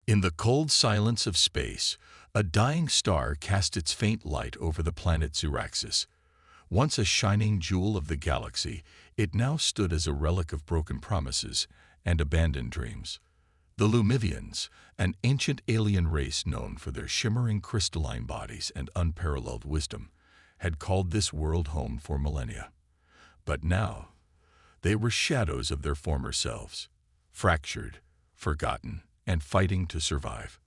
In the cold silence of space, a dying star cast its faint light over the planet Xeraxis. Once a shining jewel of the galaxy, it now stood as a relic of broken promises and abandoned dreams. The Lumivians, an ancient alien race known for their shimmering crystalline bodies and unparalleled wisdom, had called this world home for millennia. But now, they were shadows of their former selves, fractured, forgotten, and fighting to survive.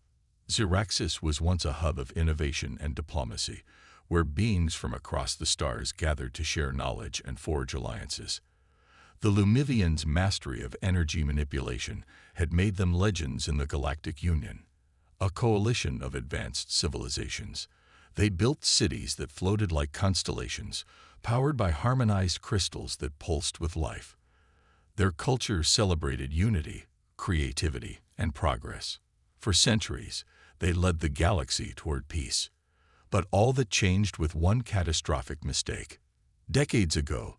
Xeraxis was once a hub of innovation and diplomacy, where beings from across the stars gathered to share knowledge and forge alliances. The Lumivians' mastery of energy manipulation had made them legends in the Galactic Union, a coalition of advanced civilizations. They built cities that floated like constellations, powered by harmonized crystals that pulsed with life. Their culture celebrated unity, creativity, and progress. For centuries, they led the galaxy toward peace. But all that changed with one catastrophic mistake. Decades ago,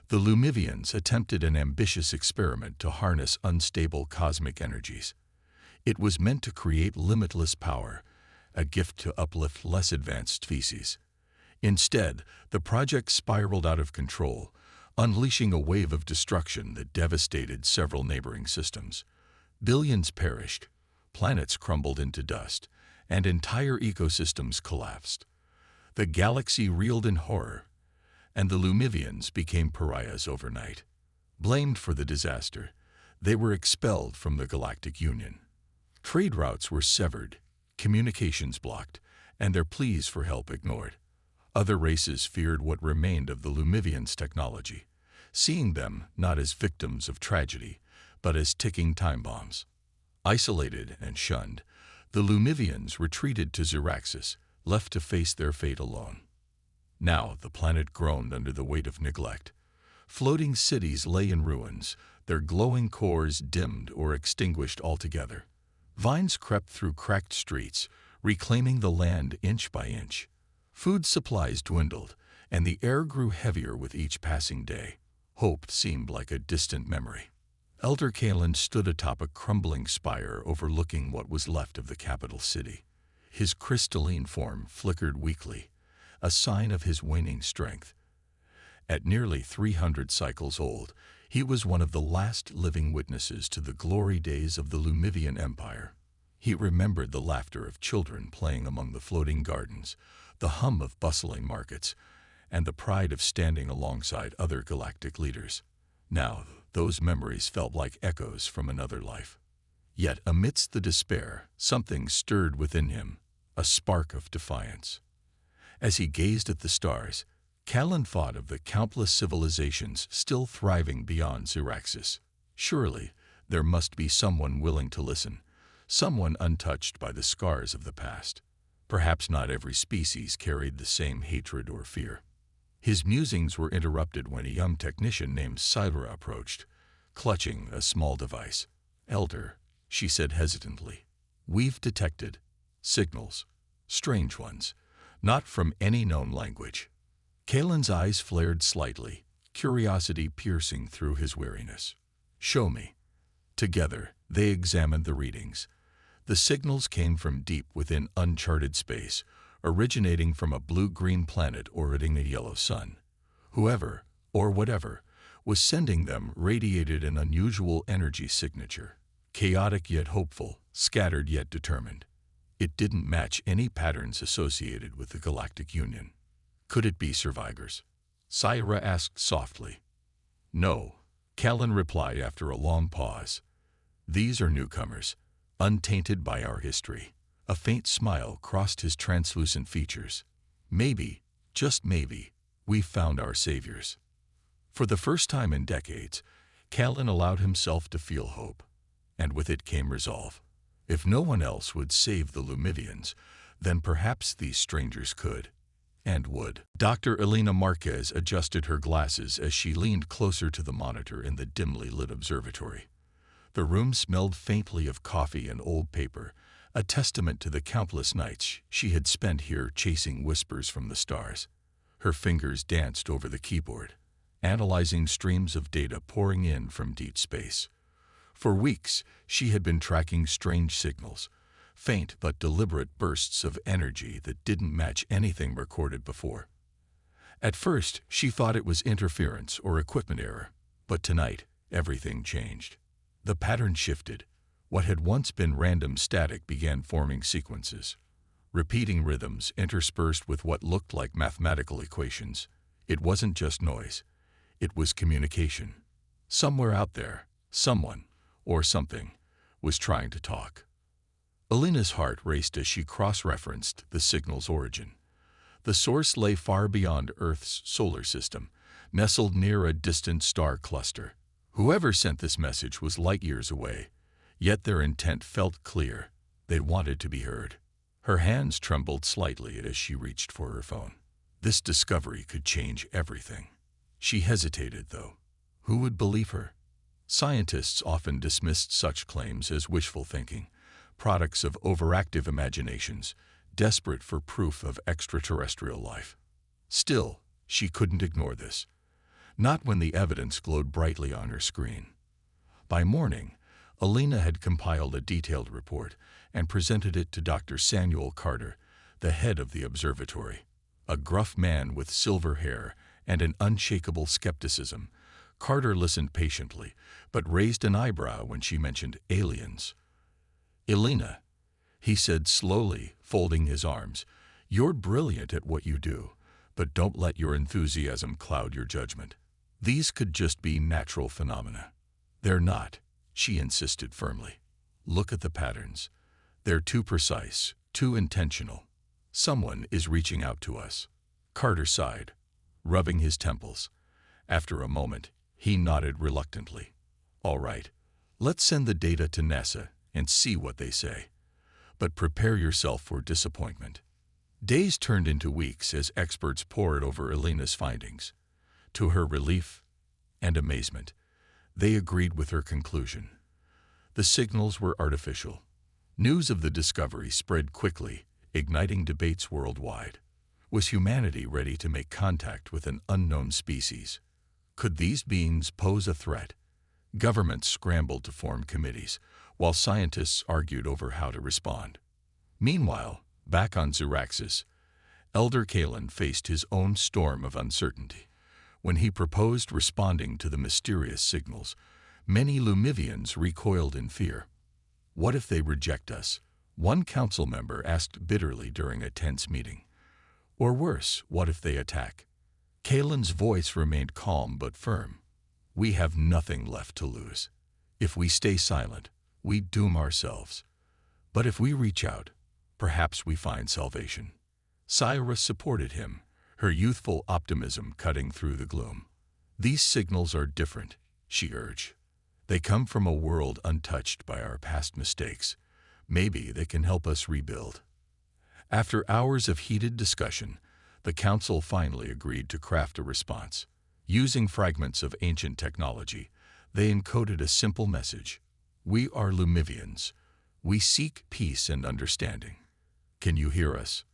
the Lumivians attempted an ambitious experiment to harness unstable cosmic energies. It was meant to create limitless power, a gift to uplift less advanced species. Instead, the project spiraled out of control, unleashing a wave of destruction that devastated several neighboring systems. Billions perished, planets crumbled into dust, and entire ecosystems collapsed. The galaxy reeled in horror, and the Lumivians became pariahs overnight. Blamed for the disaster, they were expelled from the Galactic Union. Trade routes were severed, communications blocked, and their pleas for help ignored. Other races feared what remained of the Lumivians' technology, seeing them not as victims of tragedy, but as ticking time bombs. Isolated and shunned, the Lumivians retreated to Xeraxis, left to face their fate alone. Now the planet groaned under the weight of neglect. Floating cities lay in ruins, their glowing cores dimmed or extinguished altogether. Vines crept through cracked streets, reclaiming the land inch by inch. Food supplies dwindled, and the air grew heavier with each passing day. Hope seemed like a distant memory. Elder Kalen stood atop a crumbling spire overlooking what was left of the capital city. His crystalline form flickered weakly, a sign of his waning strength. At nearly 300 cycles old, he was one of the last living witnesses to the glory days of the Lumivian Empire. He remembered the laughter of children playing among the floating gardens, the hum of bustling markets, and the pride of standing alongside other galactic leaders. Now, those memories felt like echoes from another life. Yet amidst the despair, something stirred within him, a spark of defiance. As he gazed at the stars, Callan thought of the countless civilizations still thriving beyond Xeraxis. Surely, there must be someone willing to listen, someone untouched by the scars of the past. Perhaps not every species carried the same hatred or fear. His musings were interrupted when a young technician named Scifi approached, clutching a small device. "Elder," she said hesitantly, "we've detected signals, strange ones, not from any known language." Kalen's eyes flared slightly, curiosity piercing through his weariness. "Show me." Together, they examined the readings. The signals came from deep within uncharted space, originating from a blue-green planet orbiting a yellow sun. Whoever, or whatever, was sending them radiated an unusual energy signature, chaotic yet hopeful, scattered yet determined. It didn't match any patterns associated with the Galactic Union. Could it be survivors? Scifi asked softly. "No," Callan replied after a long pause. "These are newcomers, untainted by our history." A faint smile crossed his translucent features. "Maybe, just maybe, we've found our saviors." For the first time in decades, Callan allowed himself to feel hope, and with it came resolve. If no one else would save the Lumivians, then perhaps these strangers could, and would. Dr. Elena Marquez adjusted her glasses as she leaned closer to the monitor in the dimly lit observatory. The room smelled faintly of coffee and old paper, a testament to the countless nights she had spent here chasing whispers from the stars. Her fingers danced over the keyboard, analyzing streams of data pouring in from deep space. For weeks, she had been tracking strange signals, faint but deliberate bursts of energy that didn't match anything recorded before. At first, she thought it was interference or equipment error, but tonight, everything changed. The pattern shifted. What had once been random static began forming sequences, repeating rhythms interspersed with what looked like mathematical equations. It wasn't just noise. It was communication. Somewhere out there, someone, or something, was trying to talk. Alina's heart raced as she cross-referenced the signal's origin. The source lay far beyond Earth's solar system, nestled near a distant star cluster. Whoever sent this message was light years away, yet their intent felt clear. They wanted to be heard. Her hands trembled slightly as she reached for her phone. This discovery could change everything. She hesitated, though. Who would believe her? Scientists often dismissed such claims as wishful thinking, products of overactive imaginations, desperate for proof of extraterrestrial life. Still, she couldn't ignore this. Not when the evidence glowed brightly on her screen. By morning, Alina had compiled a detailed report and presented it to Dr. Samuel Carter, the head of the observatory. A gruff man with silver hair and an unshakable skepticism, Carter listened patiently, but raised an eyebrow when she mentioned aliens. "Alina," he said slowly, folding his arms, "you're brilliant at what you do, but don't let your enthusiasm cloud your judgment. These could just be natural phenomena." "They're not," she insisted firmly. "Look at the patterns. They're too precise, too intentional. Someone is reaching out to us." Carter sighed, rubbing his temples. After a moment, he nodded reluctantly. "All right, let's send the data to NASA and see what they say. But prepare yourself for disappointment." Days turned into weeks as experts pored over Alina's findings. To her relief and amazement, they agreed with her conclusion. The signals were artificial. News of the discovery spread quickly, igniting debates worldwide. Was humanity ready to make contact with an unknown species? Could these beings pose a threat? Governments scrambled to form committees, while scientists argued over how to respond. Meanwhile, back on Zuraxis, Elder Kalen faced his own storm of uncertainty. When he proposed responding to the mysterious signals, many Lumivians recoiled in fear. "What if they reject us?" one council member asked bitterly during a tense meeting. "Or worse, what if they attack?" Kalen's voice remained calm but firm. "We have nothing left to lose. If we stay silent, we doom ourselves. But if we reach out, perhaps we find salvation." Cyrus supported him, her youthful optimism cutting through the gloom. "These signals are different," she urged. "They come from a world untouched by our past mistakes. Maybe they can help us rebuild." After hours of heated discussion, the council finally agreed to craft a response. Using fragments of ancient technology, they encoded a simple message: "We are Lumivians. We seek peace and understanding. Can you hear us?"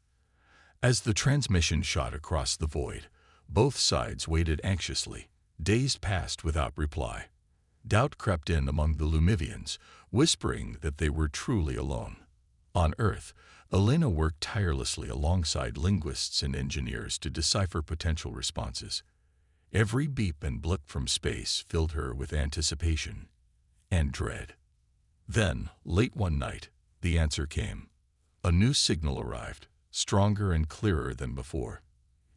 As the transmission shot across the void, both sides waited anxiously. Days passed without reply. Doubt crept in among the Lumivians, whispering that they were truly alone. On Earth, Alina worked tirelessly alongside linguists and engineers to decipher potential responses. Every beep and blip from space filled her with anticipation and dread. Then, late one night, the answer came. A new signal arrived, stronger and clearer than before.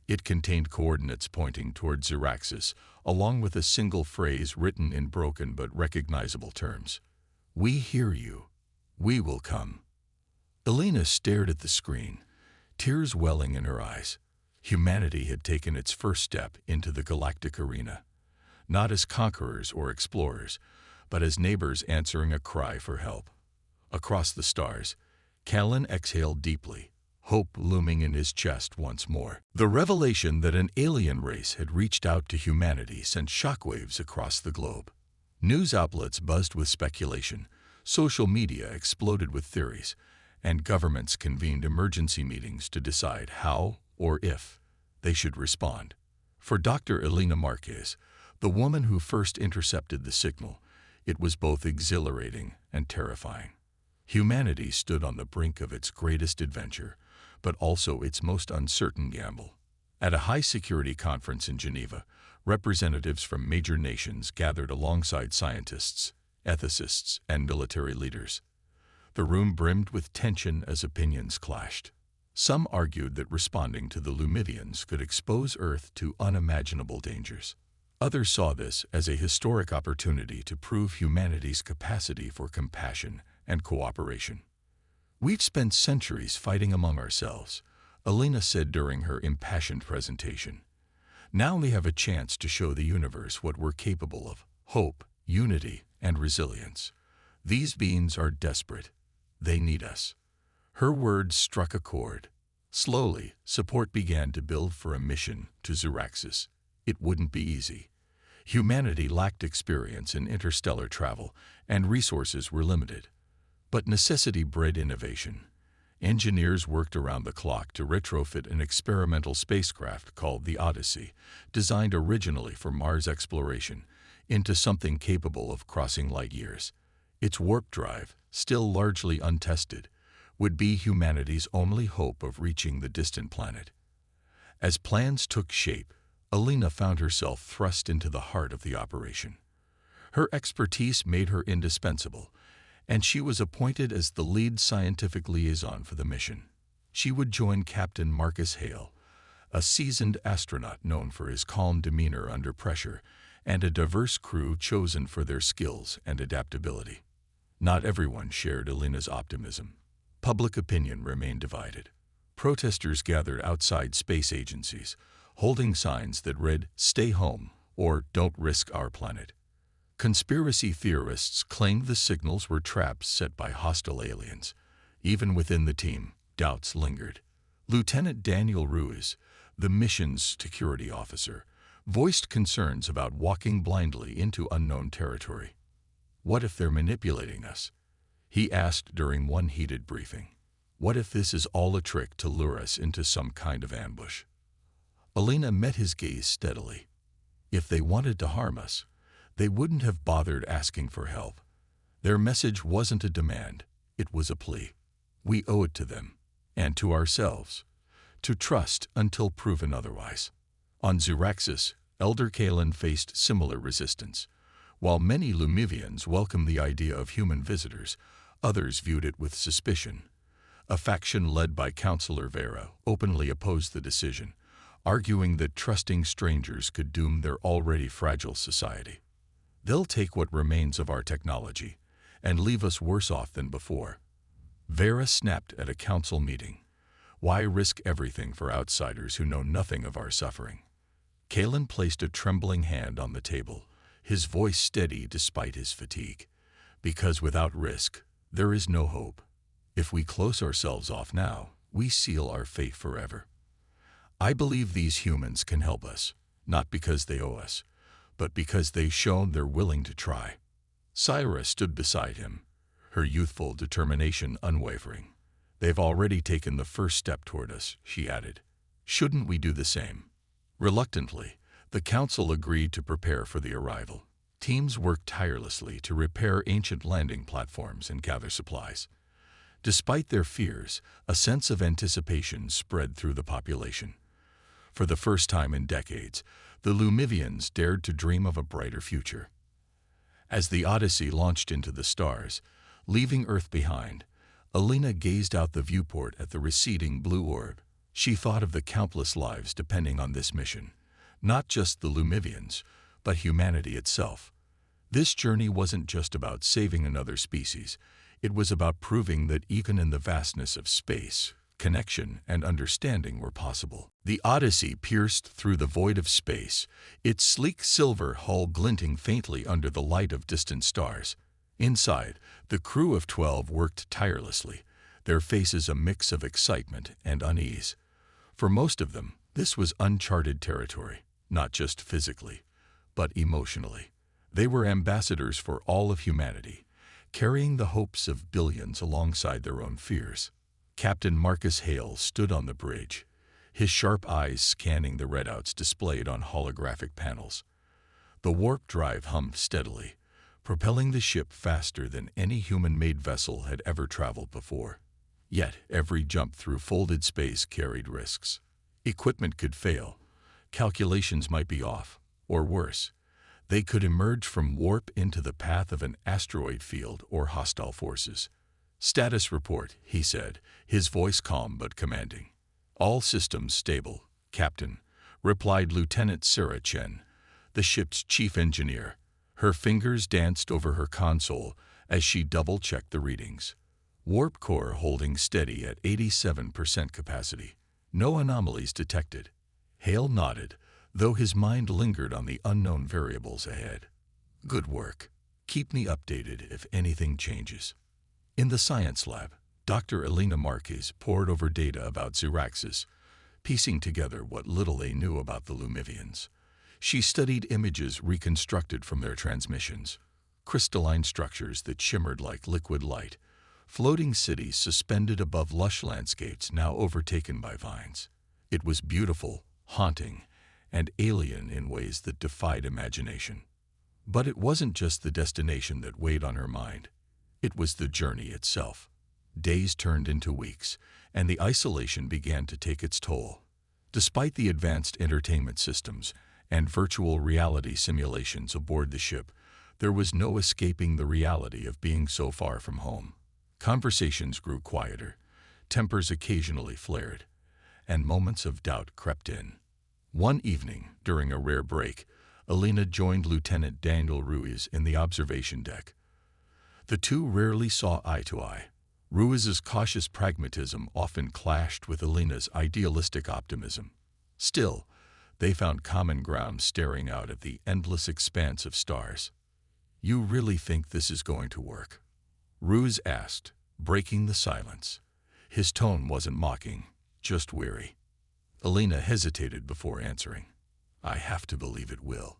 It contained coordinates pointing toward Zuraxis, along with a single phrase written in broken but recognizable terms. "We hear you. We will come." Alina stared at the screen, tears welling in her eyes. Humanity had taken its first step into the galactic arena, not as conquerors or explorers, but as neighbors answering a cry for help. Across the stars, Kalen exhaled deeply, hope looming in his chest once more. The revelation that an alien race had reached out to humanity sent shockwaves across the globe. News outlets buzzed with speculation, social media exploded with theories, and governments convened emergency meetings to decide how or if they should respond. For Dr. Alina Marquez, the woman who first intercepted the signal, it was both exhilarating and terrifying. Humanity stood on the brink of its greatest adventure, but also its most uncertain gamble. At a high-security conference in Geneva, representatives from major nations gathered alongside scientists, ethicists, and military leaders. The room brimmed with tension as opinions clashed. Some argued that responding to the Lumivians could expose Earth to unimaginable dangers. Others saw this as a historic opportunity to prove humanity's capacity for compassion and cooperation. "We've spent centuries fighting among ourselves," Alina said during her impassioned presentation. "Now we have a chance to show the universe what we're capable of: hope, unity, and resilience. These beings are desperate. They need us." Her words struck a chord. Slowly, support began to build for a mission to Zuraxis. It wouldn't be easy. Humanity lacked experience in interstellar travel, and resources were limited. But necessity bred innovation. Engineers worked around the clock to retrofit an experimental spacecraft called the Odyssey, designed originally for Mars exploration, into something capable of crossing light years. Its warp drive, still largely untested, would be humanity's only hope of reaching the distant planet. As plans took shape, Alina found herself thrust into the heart of the operation. Her expertise made her indispensable, and she was appointed as the lead scientific liaison for the mission. She would join Captain Marcus Hale, a seasoned astronaut known for his calm demeanor under pressure, and a diverse crew chosen for their skills and adaptability. Not everyone shared Alina's optimism. Public opinion remained divided. Protesters gathered outside space agencies, holding signs that read, "Stay home," or "Don't risk our planet." Conspiracy theorists claimed the signals were traps set by hostile aliens. Even within the team, doubts lingered. Lieutenant Daniel Ruiz, the mission's security officer, voiced concerns about walking blindly into unknown territory. "What if they're manipulating us?" he asked during one heated briefing. "What if this is all a trick to lure us into some kind of ambush?" Alina met his gaze steadily. If they wanted to harm us, they wouldn't have bothered asking for help. Their message wasn't a demand, it was a plea. We owe it to them, and to ourselves, to trust until proven otherwise. On Zuraxis, Elder Kalen faced similar resistance. While many Lumivians welcomed the idea of human visitors, others viewed it with suspicion. A faction led by Counselor Vera openly opposed the decision, arguing that trusting strangers could doom their already fragile society. "They'll take what remains of our technology and leave us worse off than before." Vera snapped at a council meeting. "Why risk everything for outsiders who know nothing of our suffering?" Kalen placed a trembling hand on the table, his voice steady despite his fatigue. "Because without risk, there is no hope. If we close ourselves off now, we seal our fate forever. I believe these humans can help us, not because they owe us, but because they've shown they're willing to try." Syra stood beside him, her youthful determination unwavering. "They've already taken the first step toward us," she added. "Shouldn't we do the same?" Reluctantly, the council agreed to prepare for the arrival. Teams worked tirelessly to repair ancient landing platforms and gather supplies. Despite their fears, a sense of anticipation spread through the population. For the first time in decades, the Lumivians dared to dream of a brighter future. As the Odyssey launched into the stars, leaving Earth behind, Alina gazed out the viewport at the receding blue orb. She thought of the countless lives depending on this mission, not just the Lumivians, but humanity itself. This journey wasn't just about saving another species, it was about proving that even in the vastness of space, connection and understanding were possible. The Odyssey pierced through the void of space, its sleek silver hull glinting faintly under the light of distant stars. Inside, the crew of 12 worked tirelessly, their faces a mix of excitement and unease. For most of them, this was uncharted territory, not just physically, but emotionally. They were ambassadors for all of humanity, carrying the hopes of billions alongside their own fears. Captain Marcus Hale stood on the bridge, his sharp eyes scanning the readouts displayed on holographic panels. The warp drive hummed steadily, propelling the ship faster than any human-made vessel had ever traveled before. Yet every jump through folded space carried risks. Equipment could fail, calculations might be off, or worse, they could emerge from warp into the path of an asteroid field or hostile forces. "Status report," he said, his voice calm but commanding. "All systems stable, Captain," replied Lieutenant Sarah Chen, the ship's chief engineer. Her fingers danced over her console as she double-checked the readings. Warp core holding steady at 87% capacity. No anomalies detected. Hale nodded, though his mind lingered on the unknown variables ahead. "Good work. Keep me updated if anything changes." In the science lab, Dr. Elena Marquez pored over data about Xeraxis, piecing together what little they knew about the Lumivians. She studied images reconstructed from their transmissions, crystalline structures that shimmered like liquid light, floating cities suspended above lush landscapes now overtaken by vines. It was beautiful, haunting, and alien in ways that defied imagination. But it wasn't just the destination that weighed on her mind. It was the journey itself. Days turned into weeks, and the isolation began to take its toll. Despite the advanced entertainment systems and virtual reality simulations aboard the ship, there was no escaping the reality of being so far from home. Conversations grew quieter, tempers occasionally flared, and moments of doubt crept in. One evening, during a rare break, Elena joined Lieutenant Daniel Ruiz in the observation deck. The two rarely saw eye to eye. Ruiz's cautious pragmatism often clashed with Elena's idealistic optimism. Still, they found common ground staring out at the endless expanse of stars. "You really think this is going to work?" Ruiz asked, breaking the silence. His tone wasn't mocking, just weary. Elena hesitated before answering. "I have to believe it will.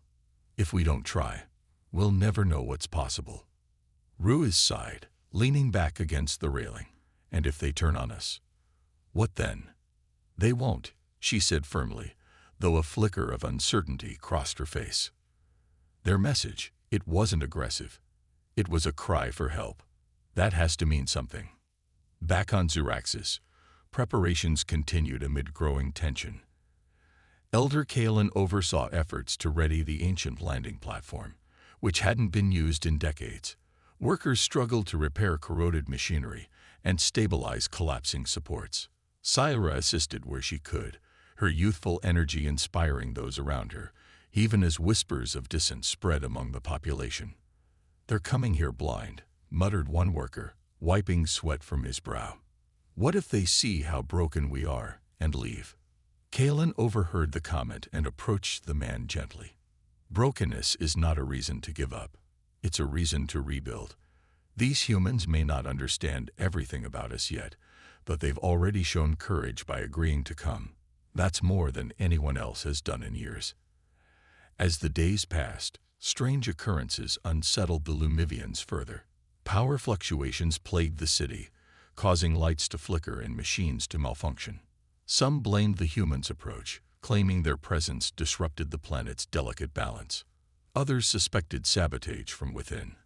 If we don't try, we'll never know what's possible." Ruiz sighed, leaning back against the railing. "And if they turn on us? What then?" "They won't," she said firmly, though a flicker of uncertainty crossed her face. Their message, it wasn't aggressive. It was a cry for help. That has to mean something. Back on Xeraxis, preparations continued amid growing tension. Elder Kalen oversaw efforts to ready the ancient landing platform, which hadn't been used in decades. Workers struggled to repair corroded machinery and stabilize collapsing supports. Syra assisted where she could, her youthful energy inspiring those around her, even as whispers of dissent spread among the population. "They're coming here blind," muttered one worker, wiping sweat from his brow. "What if they see how broken we are and leave?" Kalen overheard the comment and approached the man gently. "Brokenness is not a reason to give up. It's a reason to rebuild. These humans may not understand everything about us yet, but they've already shown courage by agreeing to come. That's more than anyone else has done in years." As the days passed, strange occurrences unsettled the Lumivians further. Power fluctuations plagued the city, causing lights to flicker and machines to malfunction. Some blamed the humans' approach, claiming their presence disrupted the planet's delicate balance. Others suspected sabotage from within,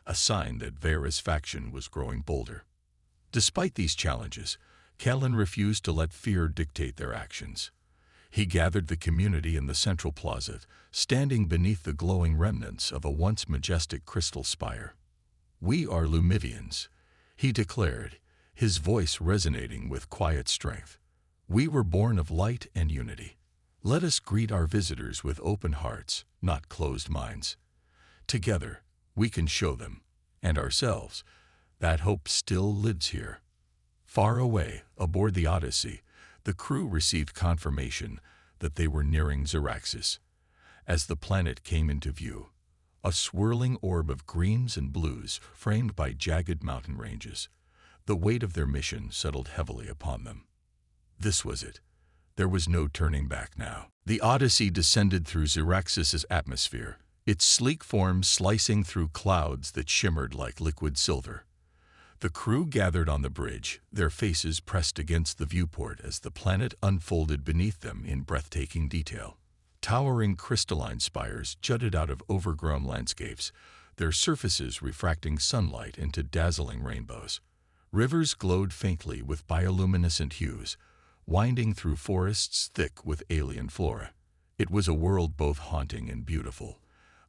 a sign that Vera's faction was growing bolder. Despite these challenges, Kalen refused to let fear dictate their actions. He gathered the community in the central plaza, standing beneath the glowing remnants of a once majestic crystal spire. "We are Lumivians," he declared, his voice resonating with quiet strength. "We were born of light and unity. Let us greet our visitors with open hearts, not closed minds. Together, we can show them, and ourselves, that hope still lives here." Far away, aboard the Odyssey, the crew received confirmation that they were nearing Xeraxis. As the planet came into view, a swirling orb of greens and blues framed by jagged mountain ranges, the weight of their mission settled heavily upon them. This was it. There was no turning back now. The Odyssey descended through Xeraxis' atmosphere, its sleek form slicing through clouds that shimmered like liquid silver. The crew gathered on the bridge, their faces pressed against the viewport as the planet unfolded beneath them in breathtaking detail. Towering crystalline spires jutted out of overgrown landscapes, their surfaces refracting sunlight into dazzling rainbows. Rivers glowed faintly with bioluminescent hues, winding through forests thick with alien flora. It was a world both haunting and beautiful,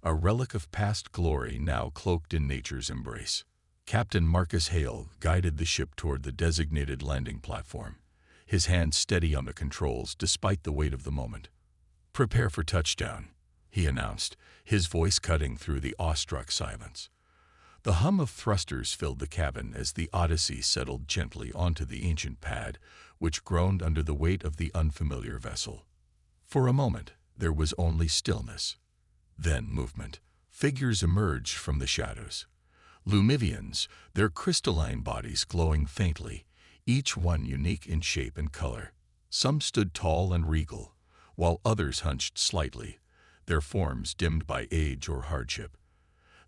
a relic of past glory now cloaked in nature's embrace. Captain Marcus Hale guided the ship toward the designated landing platform, his hands steady on the controls despite the weight of the moment. "Prepare for touchdown," he announced, his voice cutting through the awestruck silence. The hum of thrusters filled the cabin as the Odyssey settled gently onto the ancient pad, which groaned under the weight of the unfamiliar vessel. For a moment, there was only stillness. Then movement. Figures emerged from the shadows. Lumivians, their crystalline bodies glowing faintly, each one unique in shape and color. Some stood tall and regal, while others hunched slightly, their forms dimmed by age or hardship.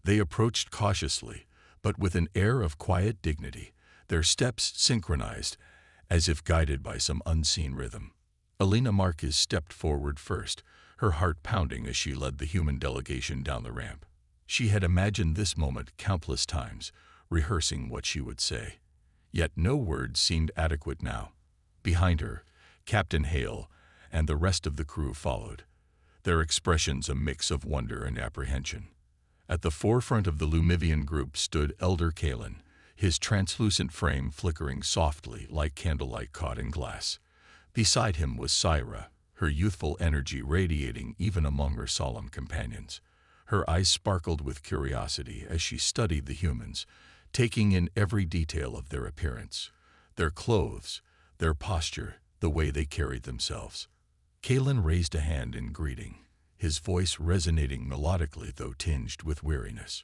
They approached cautiously, but with an air of quiet dignity, their steps synchronized, as if guided by some unseen rhythm. Alina Marquez stepped forward first, her heart pounding as she led the human delegation down the ramp. She had imagined this moment countless times, rehearsing what she would say. Yet no words seemed adequate now. Behind her, Captain Hale and the rest of the crew followed, their expressions a mix of wonder and apprehension. At the forefront of the Lumivian group stood Elder Kalen, his translucent frame flickering softly like candlelight caught in glass. Beside him was Syra, her youthful energy radiating even among her solemn companions. Her eyes sparkled with curiosity as she studied the humans, taking in every detail of their appearance, their clothes, their posture, the way they carried themselves. Kalen raised a hand in greeting, his voice resonating melodically though tinged with weariness.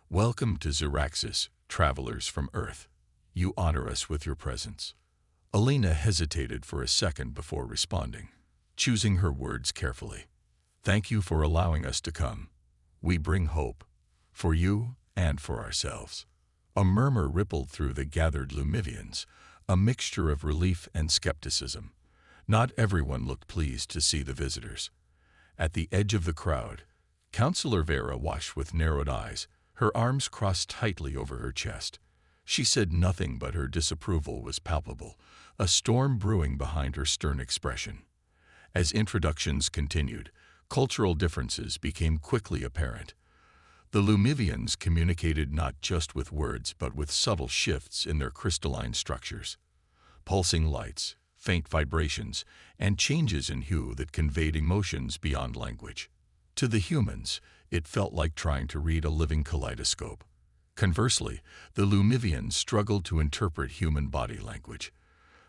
"Welcome to Xeraxis, travelers from Earth. You honor us with your presence." Alina hesitated for a second before responding, choosing her words carefully. "Thank you for allowing us to come. We bring hope, for you and for ourselves." A murmur rippled through the gathered Lumivians, a mixture of relief and skepticism. Not everyone looked pleased to see the visitors. At the edge of the crowd, Counselor Vera watched with narrowed eyes, her arms crossed tightly over her chest. She said nothing, but her disapproval was palpable, a storm brewing behind her stern expression. As introductions continued, cultural differences became quickly apparent. The Lumivians communicated not just with words but with subtle shifts in their crystalline structures. Pulsing lights, faint vibrations, and changes in hue that conveyed emotions beyond language. To the humans, it felt like trying to read a living kaleidoscope. Conversely, the Lumivians struggled to interpret human body language,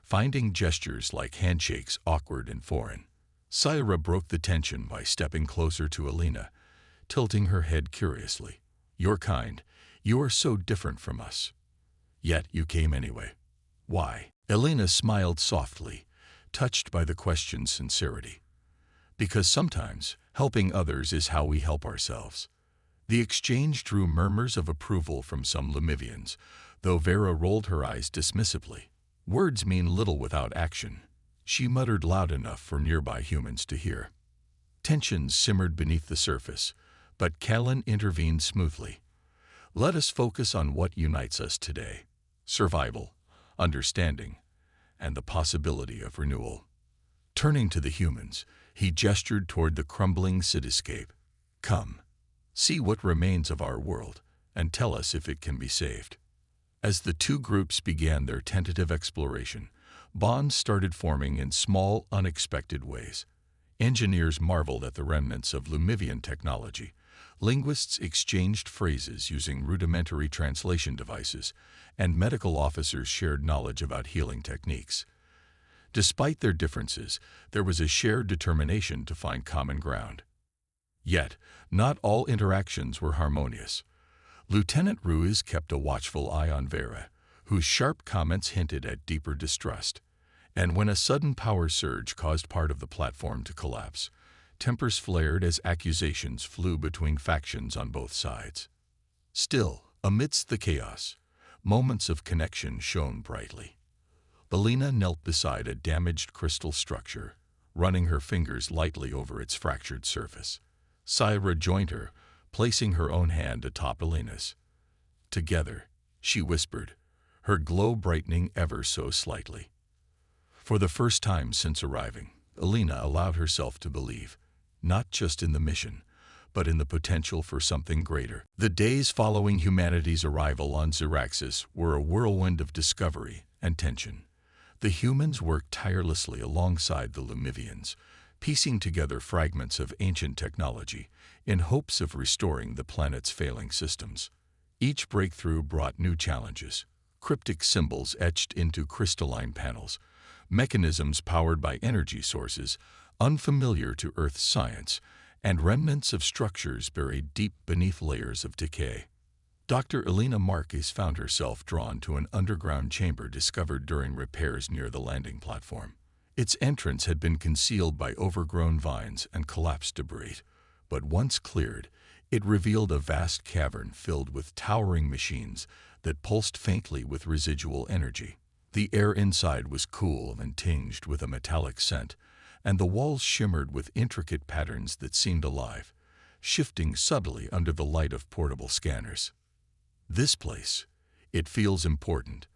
finding gestures like handshakes awkward and foreign. Syra broke the tension by stepping closer to Alina, tilting her head curiously. "You're kind. You are so different from us. Yet you came anyway. Why?" Alina smiled softly, touched by the question's sincerity. "Because sometimes helping others is how we help ourselves." The exchange drew murmurs of approval from some Lumivians, though Vera rolled her eyes dismissively. "Words mean little without action," she muttered loud enough for nearby humans to hear. Tensions simmered beneath the surface, but Kalen intervened smoothly. "Let us focus on what unites us today: survival, understanding, and the possibility of renewal." Turning to the humans, he gestured toward the crumbling cityscape. "Come, see what remains of our world, and tell us if it can be saved." As the two groups began their tentative exploration, bonds started forming in small, unexpected ways. Engineers marveled at the remnants of Lumivian technology. Linguists exchanged phrases using rudimentary translation devices, and medical officers shared knowledge about healing techniques. Despite their differences, there was a shared determination to find common ground. Yet, not all interactions were harmonious. Lieutenant Ruiz kept a watchful eye on Vera, whose sharp comments hinted at deeper distrust. And when a sudden power surge caused part of the platform to collapse, tempers flared as accusations flew between factions on both sides. Still, amidst the chaos, moments of connection shone brightly. Alina knelt beside a damaged crystal structure, running her fingers lightly over its fractured surface. Syra joined her, placing her own hand atop Elena's. Together, she whispered, her glow brightening ever so slightly. For the first time since arriving, Elena allowed herself to believe, not just in the mission, but in the potential for something greater. The days following humanity's arrival on Xeraxis were a whirlwind of discovery and tension. The humans worked tirelessly alongside the Lumivians, piecing together fragments of ancient technology in hopes of restoring the planet's failing systems. Each breakthrough brought new challenges: cryptic symbols etched into crystalline panels, mechanisms powered by energy sources unfamiliar to Earth's science, and remnants of structures buried deep beneath layers of decay. Dr. Elena Marquez found herself drawn to an underground chamber discovered during repairs near the landing platform. Its entrance had been concealed by overgrown vines and collapsed debris, but once cleared, it revealed a vast cavern filled with towering machines that pulsed faintly with residual energy. The air inside was cool and tinged with a metallic scent, and the walls shimmered with intricate patterns that seemed alive, shifting subtly under the light of portable scanners. "This place, it feels important,"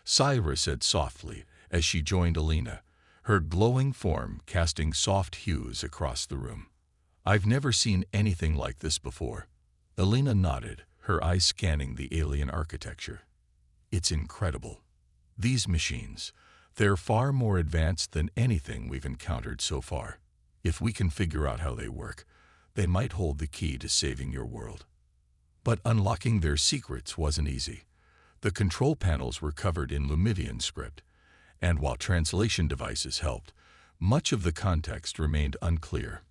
Syra said softly as she joined Elena, her glowing form casting soft hues across the room. "I've never seen anything like this before." Elena nodded, her eyes scanning the alien architecture. "It's incredible. These machines, they're far more advanced than anything we've encountered so far. If we can figure out how they work, they might hold the key to saving your world." But unlocking their secrets wasn't easy. The control panels were covered in Lumivian script, and while translation devices helped, much of the context remained unclear.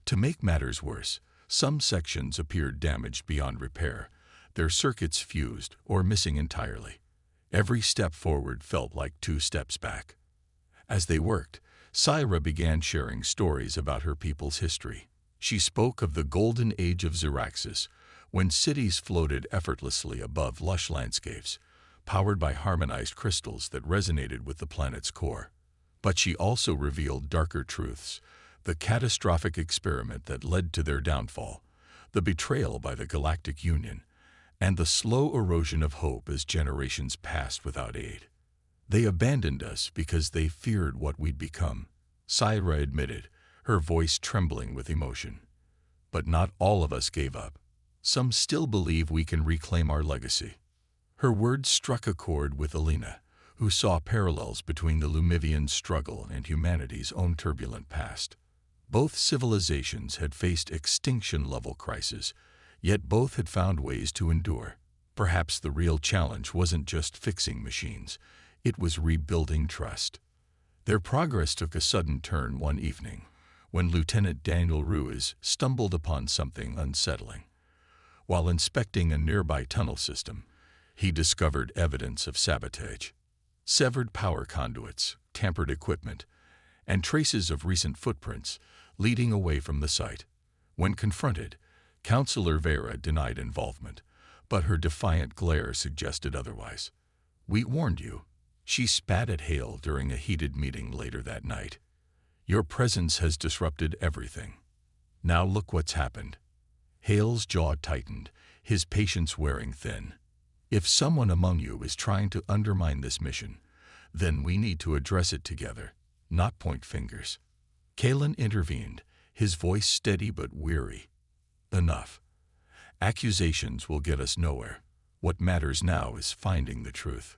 To make matters worse, some sections appeared damaged beyond repair, their circuits fused or missing entirely. Every step forward felt like 2 steps back. As they worked, Syra began sharing stories about her people's history. She spoke of the golden age of Xeraxis, when cities floated effortlessly above lush landscapes, powered by harmonized crystals that resonated with the planet's core. But she also revealed darker truths: the catastrophic experiment that led to their downfall, the betrayal by the Galactic Union, and the slow erosion of hope as generations passed without aid. "They abandoned us because they feared what we'd become," Syra admitted, her voice trembling with emotion. "But not all of us gave up. Some still believe we can reclaim our legacy." Her words struck a chord with Elena, who saw parallels between the Lumivian struggle and humanity's own turbulent past. Both civilizations had faced extinction-level crises, yet both had found ways to endure. Perhaps the real challenge wasn't just fixing machines, it was rebuilding trust. Their progress took a sudden turn one evening, when Lieutenant Daniel Ruiz stumbled upon something unsettling. While inspecting a nearby tunnel system, he discovered evidence of sabotage: severed power conduits, tampered equipment, and traces of recent footprints leading away from the site. When confronted, Counselor Vera denied involvement, but her defiant glare suggested otherwise. "We warned you," she spat at Hale during a heated meeting later that night. "Your presence has disrupted everything. Now look what's happened." Hale's jaw tightened, his patience wearing thin. "If someone among you is trying to undermine this mission, then we need to address it together, not point fingers." Kalen intervened, his voice steady but weary. "Enough. Accusations will get us nowhere. What matters now is finding the truth."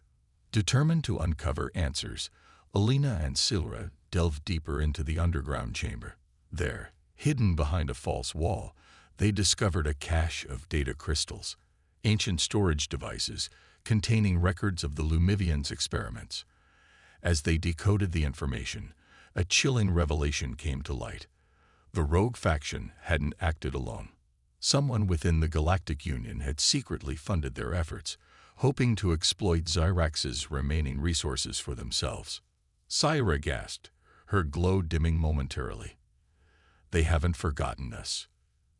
Determined to uncover answers, Elena and Syra delved deeper into the underground chamber. There, hidden behind a false wall, they discovered a cache of data crystals, ancient storage devices containing records of the Lumivians' experiments. As they decoded the information, a chilling revelation came to light. The rogue faction hadn't acted alone. Someone within the Galactic Union had secretly funded their efforts, hoping to exploit Xerax's remaining resources for themselves. Syra gasped, her glow dimming momentarily. "They haven't forgotten us.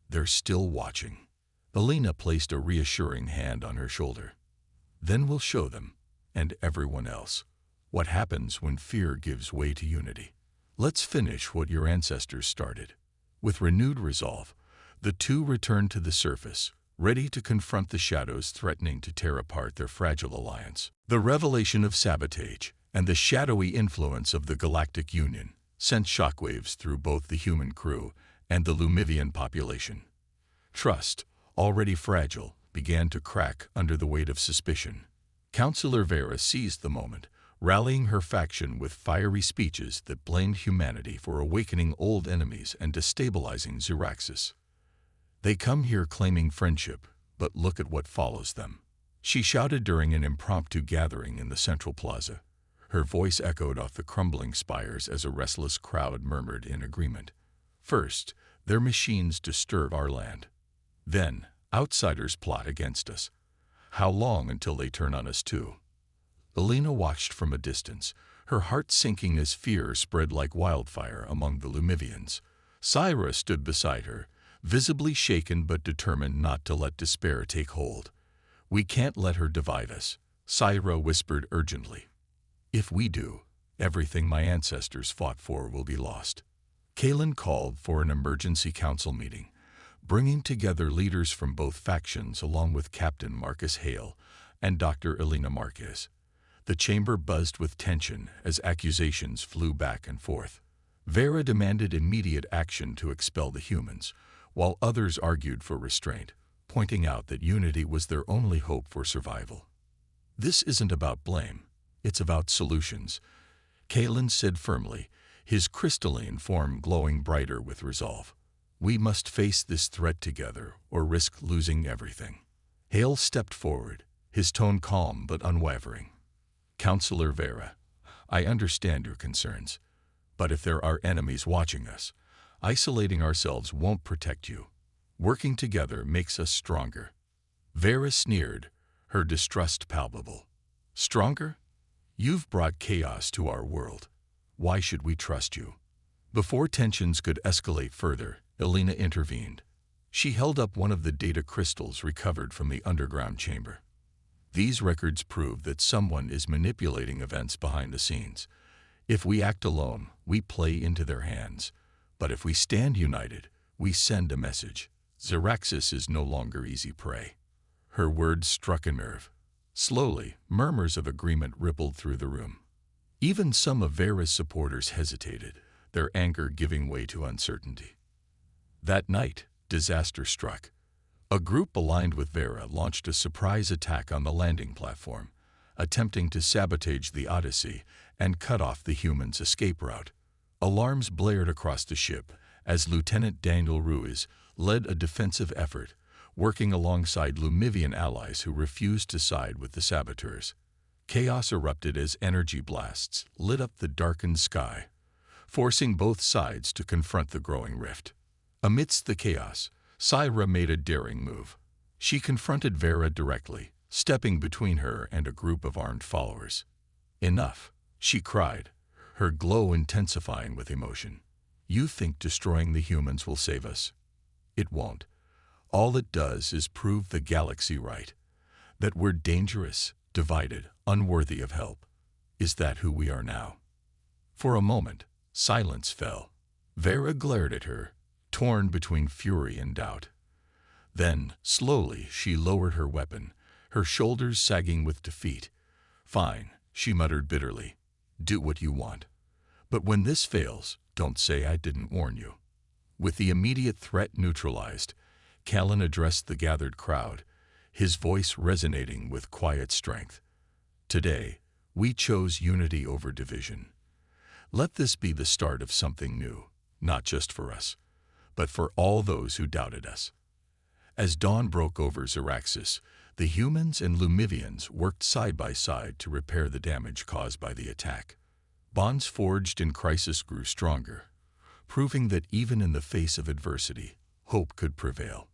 They're still watching." Elena placed a reassuring hand on her shoulder. "Then we'll show them, and everyone else, what happens when fear gives way to unity. Let's finish what your ancestors started." With renewed resolve, The two returned to the surface, ready to confront the shadows threatening to tear apart their fragile alliance. The revelation of sabotage and the shadowy influence of the Galactic Union sent shockwaves through both the human crew and the Lumivian population. Trust, already fragile, began to crack under the weight of suspicion. Councillor Vera seized the moment, rallying her faction with fiery speeches that blamed humanity for awakening old enemies and destabilizing Xeraxis. "They come here claiming friendship, but look at what follows them," she shouted during an impromptu gathering in the central plaza. Her voice echoed off the crumbling spires as a restless crowd murmured in agreement. "First, their machines disturb our land. Then, outsiders plot against us. How long until they turn on us too?" Elena watched from a distance, her heart sinking as fear spread like wildfire among the Lumivians. Syra stood beside her, visibly shaken but determined not to let despair take hold. "We can't let her divide us," Syra whispered urgently. "If we do, everything my ancestors fought for will be lost." Kalen called for an emergency council meeting, bringing together leaders from both factions along with Captain Marcus Hale and Dr. Elena Marquez. The chamber buzzed with tension as accusations flew back and forth. Vera demanded immediate action to expel the humans, while others argued for restraint, pointing out that unity was their only hope for survival. "This isn't about blame, it's about solutions," Kalen said firmly, his crystalline form glowing brighter with resolve. "We must face this threat together or risk losing everything." Hale stepped forward, his tone calm but unwavering. "Councillor Vera, I understand your concerns, but if there are enemies watching us, isolating ourselves won't protect you. Working together makes us stronger." Vera sneered, her distrust palpable. "Stronger? You've brought chaos to our world. Why should we trust you?" Before tensions could escalate further, Elena intervened. She held up one of the data crystals recovered from the underground chamber. "These records prove that someone is manipulating events behind the scenes. If we act alone, we play into their hands. But if we stand united, we send a message. Xeraxis is no longer easy prey." Her words struck a nerve. Slowly, murmurs of agreement rippled through the room. Even some of Vera's supporters hesitated, their anger giving way to uncertainty. That night, disaster struck. A group aligned with Vera launched a surprise attack on the landing platform, attempting to sabotage the Odyssey and cut off the humans' escape route. Alarms blared across the ship as Lieutenant Daniel Ruiz led a defensive effort, working alongside Lumivian allies who refused to side with the saboteurs. Chaos erupted as energy blasts lit up the darkened sky, forcing both sides to confront the growing rift. Amidst the chaos, Syra made a daring move. She confronted Vera directly, stepping between her and a group of armed followers. "Enough," she cried, her glow intensifying with emotion. "You think destroying the humans will save us? It won't. All it does is prove the galaxy right, that we're dangerous, divided, unworthy of help. Is that who we are now?" For a moment, silence fell. Vera glared at her, torn between fury and doubt. Then, slowly, she lowered her weapon, her shoulders sagging with defeat. "Fine," she muttered bitterly. "Do what you want. But when this fails, don't say I didn't warn you." With the immediate threat neutralized, Callan addressed the gathered crowd, his voice resonating with quiet strength. "Today, we chose unity over division. Let this be the start of something new, not just for us, but for all those who doubted us." As dawn broke over Xeraxis, the humans and Lumivians worked side by side to repair the damage caused by the attack. Bonds forged in crisis grew stronger, proving that even in the face of adversity, hope could prevail.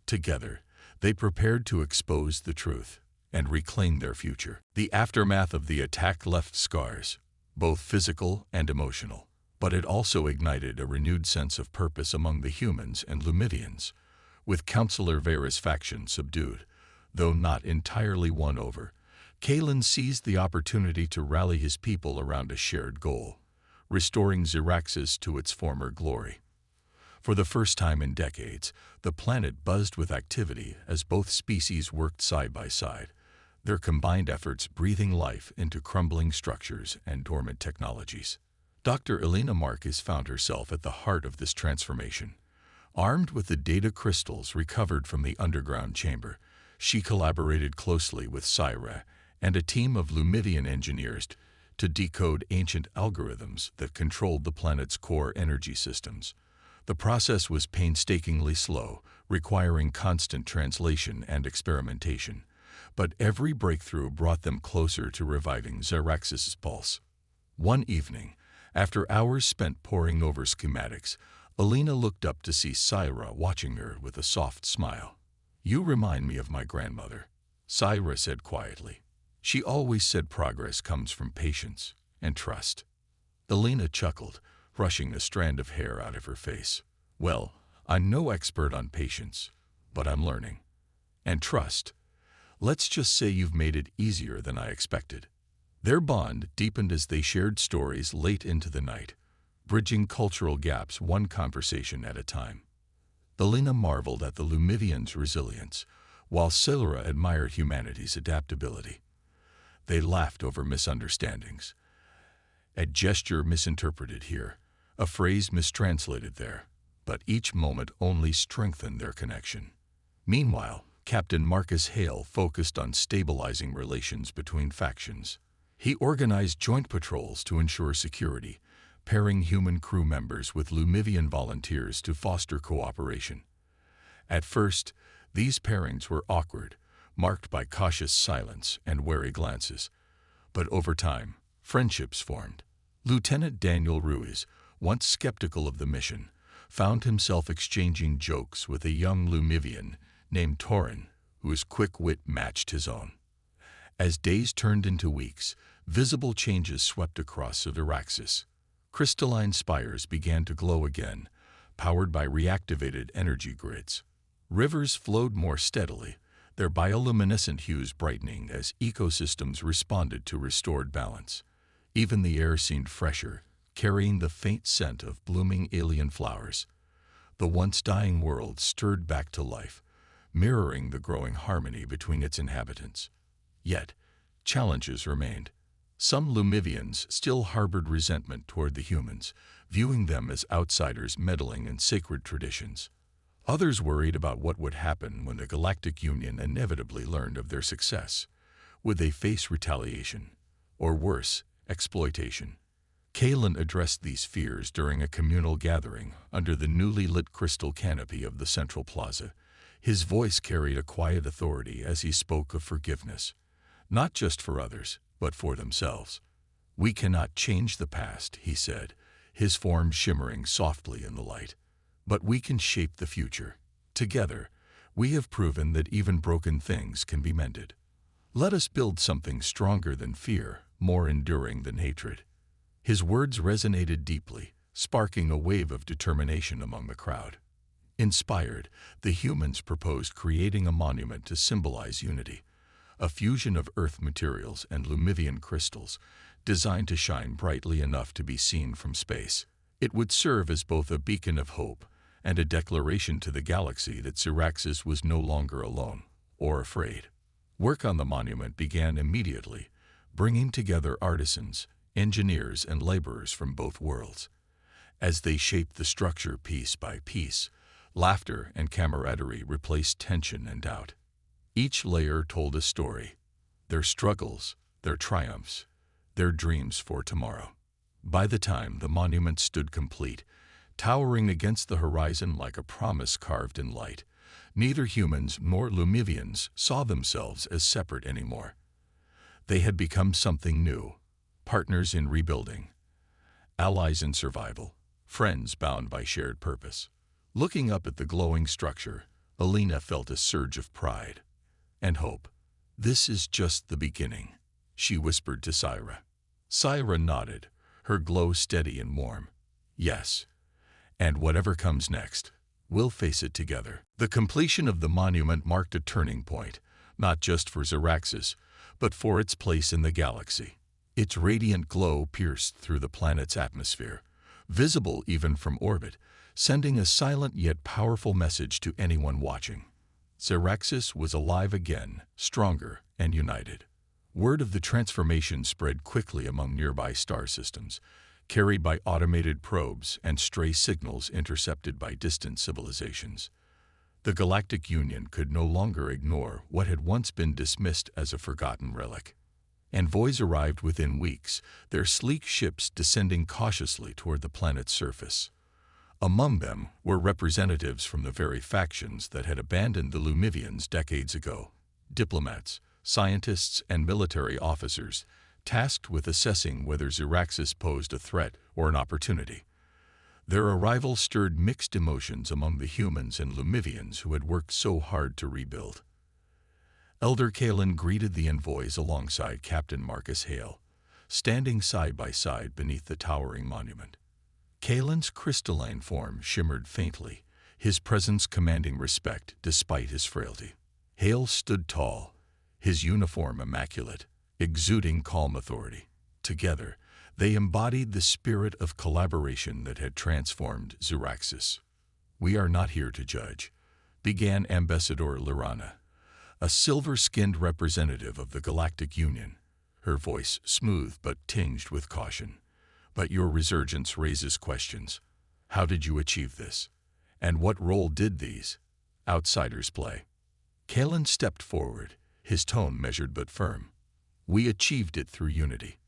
Together, they prepared to expose the truth and reclaim their future. The aftermath of the attack left scars, both physical and emotional, but it also ignited a renewed sense of purpose among the humans and Lumivians. With Councillor Vera's faction subdued, though not entirely won over, Kalen seized the opportunity to rally his people around a shared goal, restoring Xeraxis to its former glory. For the first time in decades, the planet buzzed with activity as both species worked side by side, their combined efforts breathing life into crumbling structures and dormant technologies. Dr. Elena Marcus found herself at the heart of this transformation. Armed with the data crystals recovered from the underground chamber, she collaborated closely with Scifi and a team of Lumivian engineers to decode ancient algorithms that controlled the planet's core energy systems. The process was painstakingly slow, requiring constant translation and experimentation, but every breakthrough brought them closer to reviving Xerax's pulse. One evening, after hours spent poring over schematics, Alina looked up to see Syra watching her with a soft smile. "You remind me of my grandmother," Syra said quietly. "She always said progress comes from patience and trust." Alina chuckled, brushing a strand of hair out of her face. "Well, I'm no expert on patience, but I'm learning. And trust. Let's just say you've made it easier than I expected." Their bond deepened as they shared stories late into the night, bridging cultural gaps one conversation at a time. Alina marveled at the Lumivians' resilience, while Silra admired humanity's adaptability. They laughed over misunderstandings. A gesture misinterpreted here, a phrase mistranslated there, but each moment only strengthened their connection. Meanwhile, Captain Marcus Hale focused on stabilizing relations between factions. He organized joint patrols to ensure security, pairing human crew members with Lumivian volunteers to foster cooperation. At first, these pairings were awkward, marked by cautious silence and wary glances. But over time, friendships formed. Lieutenant Daniel Ruiz, once skeptical of the mission, found himself exchanging jokes with a young Lumivian named Torin, whose quick wit matched his own. As days turned into weeks, visible changes swept across Xeraxis. Crystalline spires began to glow again, powered by reactivated energy grids. Rivers flowed more steadily, their bioluminescent hues brightening as ecosystems responded to restored balance. Even the air seemed fresher, carrying the faint scent of blooming alien flowers. The once dying world stirred back to life, mirroring the growing harmony between its inhabitants. Yet, challenges remained. Some Lumivians still harbored resentment toward the humans, viewing them as outsiders meddling in sacred traditions. Others worried about what would happen when the Galactic Union inevitably learned of their success. Would they face retaliation? Or worse, exploitation? Kalen addressed these fears during a communal gathering under the newly lit crystal canopy of the central plaza. His voice carried a quiet authority as he spoke of forgiveness, not just for others, but for themselves. "We cannot change the past," he said, his form shimmering softly in the light. "But we can shape the future. Together, we have proven that even broken things can be mended. Let us build something stronger than fear, more enduring than hatred." His words resonated deeply, sparking a wave of determination among the crowd. Inspired, the humans proposed creating a monument to symbolize unity, a fusion of Earth materials and Lumivian crystals, designed to shine brightly enough to be seen from space. It would serve as both a beacon of hope and a declaration to the galaxy that Xeraxis was no longer alone or afraid. Work on the monument began immediately, bringing together artisans, engineers, and laborers from both worlds. As they shaped the structure piece by piece, laughter and camaraderie replaced tension and doubt. Each layer told a story, their struggles, their triumphs, their dreams for tomorrow. By the time the monument stood complete, towering against the horizon like a promise carved in light, neither humans nor Lumivians saw themselves as separate anymore. They had become something new, partners in rebuilding, allies in survival, friends bound by shared purpose. Looking up at the glowing structure, Alina felt a surge of pride and hope. "This is just the beginning," she whispered to Syra. Syra nodded, her glow steady and warm. "Yes, and whatever comes next, we'll face it together." The completion of the monument marked a turning point, not just for Xeraxis, but for its place in the galaxy. Its radiant glow pierced through the planet's atmosphere, visible even from orbit, sending a silent yet powerful message to anyone watching. Xeraxis was alive again, stronger and united. Word of the transformation spread quickly among nearby star systems, carried by automated probes and stray signals intercepted by distant civilizations. The Galactic Union could no longer ignore what had once been dismissed as a forgotten relic. Envoys arrived within weeks, their sleek ships descending cautiously toward the planet's surface. Among them were representatives from the very factions that had abandoned the Lumivians decades ago. Diplomats, scientists, and military officers tasked with assessing whether Xeraxis posed a threat or an opportunity. Their arrival stirred mixed emotions among the humans and Lumivians who had worked so hard to rebuild. Elder Kalen greeted the envoys alongside Captain Marcus Hale, standing side by side beneath the towering monument. Kalen's crystalline form shimmered faintly, his presence commanding respect despite his frailty. Hale stood tall, his uniform immaculate, exuding calm authority. Together, they embodied the spirit of collaboration that had transformed Xeraxis. "We are not here to judge," began Ambassador Lorana, a silver-skinned representative of the Galactic Union, her voice smooth but tinged with caution. "But your resurgence raises questions. How did you achieve this? And what role did these outsiders play?" Kalen stepped forward, his tone measured but firm. "We achieved it through unity.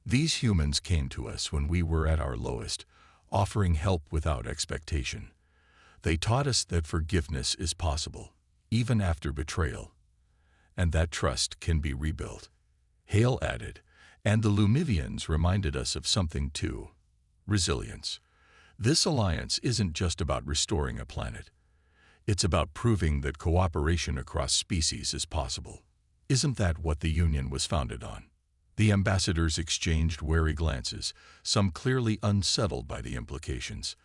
These humans came to us when we were at our lowest, offering help without expectation. They taught us that forgiveness is possible, even after betrayal, and that trust can be rebuilt." Hale added, "And the Lumivians reminded us of something too: resilience. This alliance isn't just about restoring a planet. It's about proving that cooperation across species is possible. Isn't that what the Union was founded on?" The ambassadors exchanged wary glances, some clearly unsettled by the implications.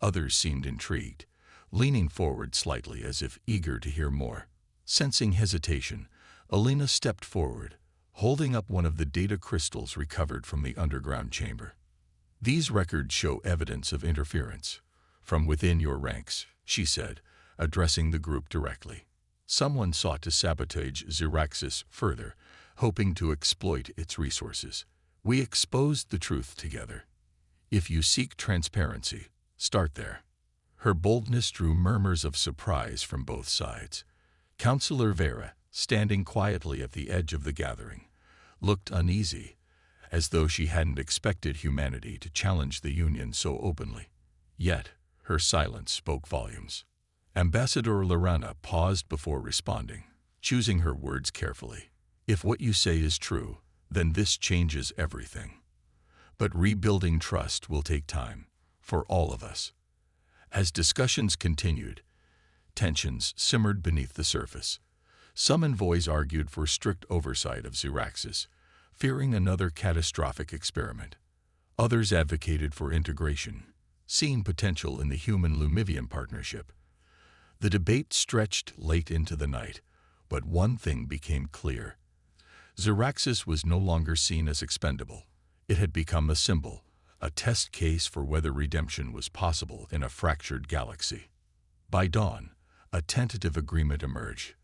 Others seemed intrigued, leaning forward slightly as if eager to hear more. Sensing hesitation, Alina stepped forward, holding up one of the data crystals recovered from the underground chamber. "These records show evidence of interference from within your ranks," she said, addressing the group directly. "Someone sought to sabotage Xeraxis further, hoping to exploit its resources. We exposed the truth together. If you seek transparency, start there." Her boldness drew murmurs of surprise from both sides. Counselor Vera, standing quietly at the edge of the gathering, looked uneasy, as though she hadn't expected humanity to challenge the Union so openly. Yet, her silence spoke volumes. Ambassador Lorana paused before responding, choosing her words carefully. "If what you say is true, then this changes everything. But rebuilding trust will take time, for all of us." As discussions continued, tensions simmered beneath the surface. Some envoys argued for strict oversight of Xeraxis, fearing another catastrophic experiment. Others advocated for integration, seeing potential in the human-Lumivian partnership. The debate stretched late into the night, but one thing became clear. Xeraxis was no longer seen as expendable. It had become a symbol, a test case for whether redemption was possible in a fractured galaxy. By dawn, a tentative agreement emerged.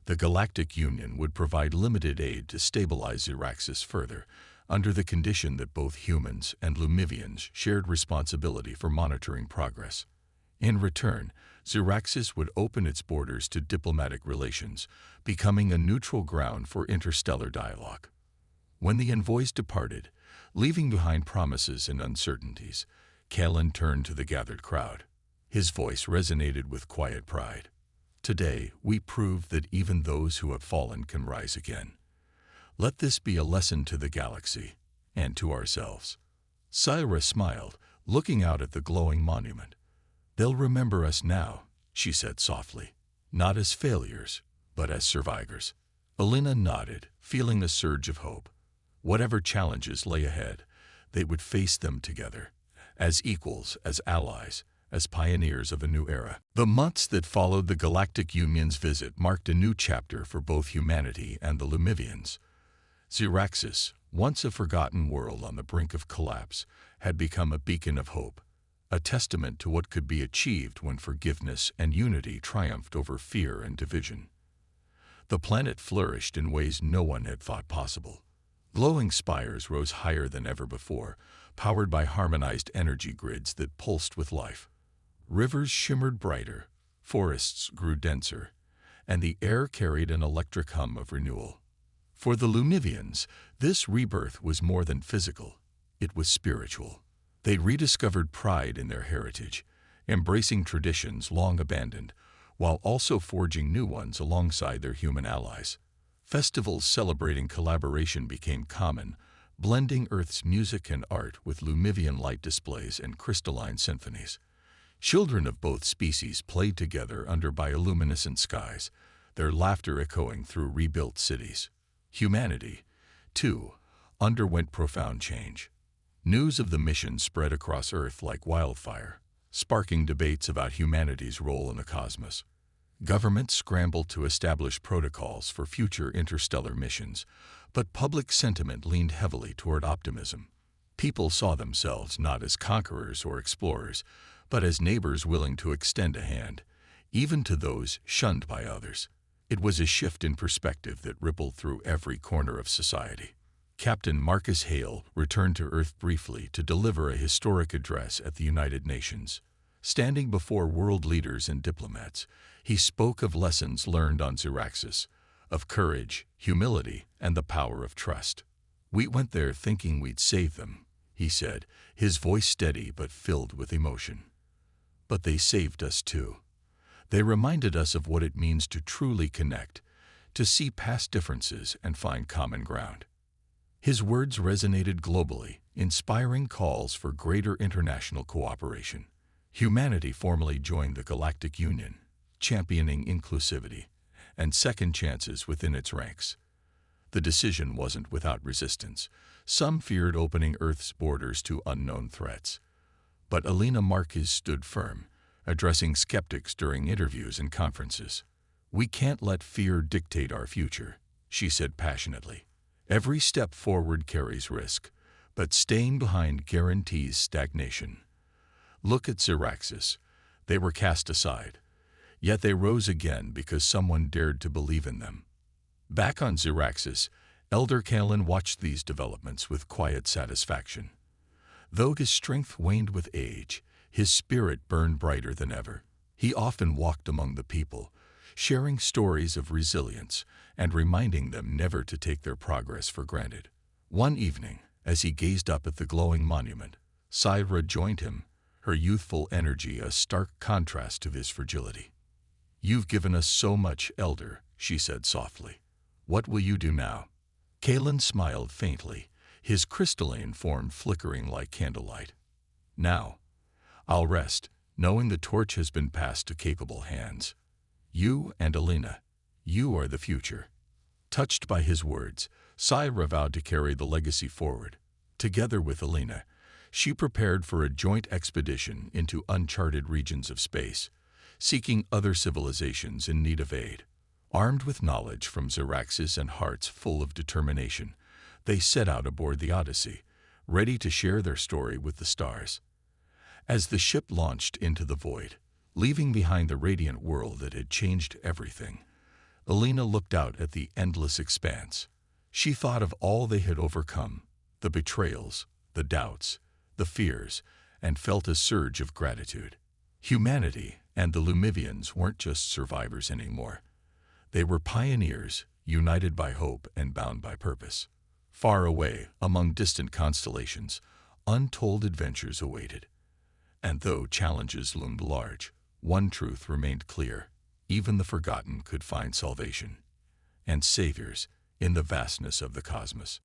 The Galactic Union would provide limited aid to stabilize Xeraxis further, under the condition that both humans and Lumivians shared responsibility for monitoring progress. In return, Xeraxis would open its borders to diplomatic relations, becoming a neutral ground for interstellar dialogue. When the envoys departed, leaving behind promises and uncertainties, Kalen turned to the gathered crowd. His voice resonated with quiet pride. "Today, we proved that even those who have fallen can rise again. Let this be a lesson to the galaxy and to ourselves." Syra smiled, looking out at the glowing monument. "They'll remember us now," she said softly, "not as failures, but as survivors." Alina nodded, feeling a surge of hope. Whatever challenges lay ahead, they would face them together, as equals, as allies, as pioneers of a new era. The months that followed the Galactic Union's visit marked a new chapter for both humanity and the Lumivians. Xeraxis, once a forgotten world on the brink of collapse, had become a beacon of hope, a testament to what could be achieved when forgiveness and unity triumphed over fear and division. The planet flourished in ways no one had thought possible. Glowing spires rose higher than ever before, powered by harmonized energy grids that pulsed with life. Rivers shimmered brighter, forests grew denser, and the air carried an electric hum of renewal. For the Lumivians, this rebirth was more than physical, it was spiritual. They rediscovered pride in their heritage, embracing traditions long abandoned, while also forging new ones alongside their human allies. Festivals celebrating collaboration became common, blending Earth's music and art with Lumivian light displays and crystalline symphonies. Children of both species played together under bioluminescent skies, their laughter echoing through rebuilt cities. Humanity, too, underwent profound change. News of the mission spread across Earth like wildfire, sparking debates about humanity's role in the cosmos. Governments scrambled to establish protocols for future interstellar missions, but public sentiment leaned heavily toward optimism. People saw themselves not as conquerors or explorers, but as neighbors willing to extend a hand, even to those shunned by others. It was a shift in perspective that rippled through every corner of society. Captain Marcus Hale returned to Earth briefly to deliver a historic address at the United Nations. Standing before world leaders and diplomats, he spoke of lessons learned on Xeraxis, of courage, humility, and the power of trust. "We went there thinking we'd save them," he said, his voice steady but filled with emotion. "But they saved us too. They reminded us of what it means to truly connect, to see past differences and find common ground." His words resonated globally, inspiring calls for greater international cooperation. Humanity formally joined the Galactic Union, championing inclusivity and second chances within its ranks. The decision wasn't without resistance. Some feared opening Earth's borders to unknown threats. But Alina Marquez stood firm, addressing skeptics during interviews and conferences. "We can't let fear dictate our future," she said passionately. "Every step forward carries risk, but staying behind guarantees stagnation. Look at Xeraxis. They were cast aside, yet they rose again because someone dared to believe in them." Back on Xeraxis, Elder Kalen watched these developments with quiet satisfaction. Though his strength waned with age, his spirit burned brighter than ever. He often walked among the people, sharing stories of resilience and reminding them never to take their progress for granted. One evening, as he gazed up at the glowing monument, Syra joined him, her youthful energy a stark contrast to his fragility. "You've given us so much, Elder," she said softly. "What will you do now?" Kalen smiled faintly, his crystalline form flickering like candlelight. "Now, I'll rest, knowing the torch has been passed to capable hands. You and Alina, you are the future." Touched by his words, Syra vowed to carry the legacy forward. Together with Alina, she prepared for a joint expedition into uncharted regions of space, seeking other civilizations in need of aid. Armed with knowledge from Xeraxis and hearts full of determination, they set out aboard the Odyssey, ready to share their story with the stars. As the ship launched into the void, leaving behind the radiant world that had changed everything, Alina looked out at the endless expanse. She thought of all they had overcome, the betrayals, the doubts, the fears, and felt a surge of gratitude. Humanity and the Lumivians weren't just survivors anymore. They were pioneers, united by hope and bound by purpose. Far away, among distant constellations, untold adventures awaited. And though challenges loomed large, one truth remained clear: even the forgotten could find salvation and saviors in the vastness of the cosmos.